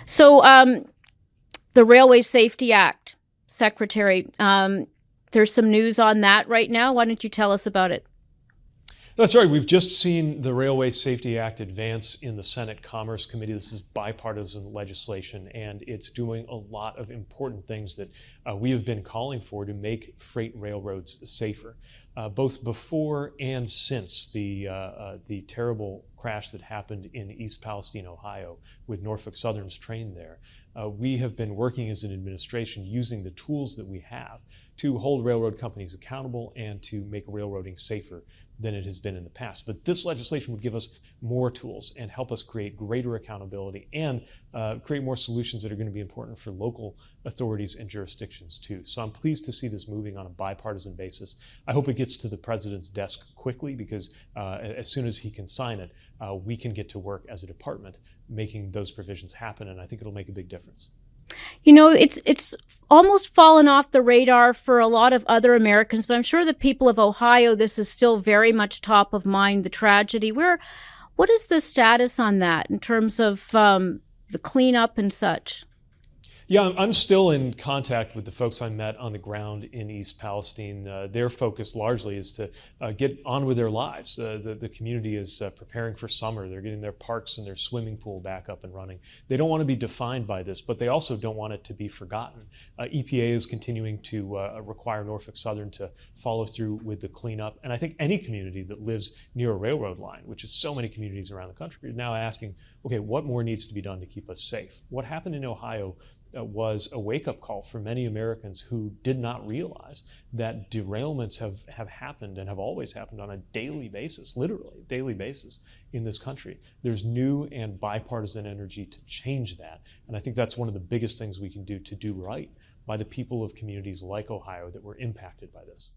So the Railway Safety Act, Secretary, there's some news on that right now. Why don't you tell us about it? That's right. We've just seen the Railway Safety Act advance in the Senate Commerce Committee. This is bipartisan legislation, and it's doing a lot of important things that we have been calling for to make freight railroads safer. Both before and since the terrible crash that happened in East Palestine, Ohio, with Norfolk Southern's train there, we have been working as an administration using the tools that we have to hold railroad companies accountable and to make railroading safer than it has been in the past. But this legislation would give us more tools and help us create greater accountability and create more solutions that are going to be important for local authorities and jurisdictions too. So I'm pleased to see this moving on a bipartisan basis. I hope it gets to the president's desk quickly, because as soon as he can sign it, we can get to work as a department making those provisions happen, and I think it'll make a big difference. You know, it's almost fallen off the radar for a lot of other Americans, but I'm sure the people of Ohio, this is still very much top of mind, the tragedy. What is the status on that in terms of the cleanup and such? Yeah, I'm still in contact with the folks I met on the ground in East Palestine. Their focus largely is to get on with their lives. The community is preparing for summer. They're getting their parks and their swimming pool back up and running. They don't want to be defined by this, but they also don't want it to be forgotten. EPA is continuing to require Norfolk Southern to follow through with the cleanup. And I think any community that lives near a railroad line, which is so many communities around the country, are now asking, okay, what more needs to be done to keep us safe? What happened in Ohio was a wake-up call for many Americans who did not realize that derailments have happened and have always happened on a daily basis, literally daily basis in this country. There's new and bipartisan energy to change that, and I think that's one of the biggest things we can do to do right by the people of communities like Ohio that were impacted by this.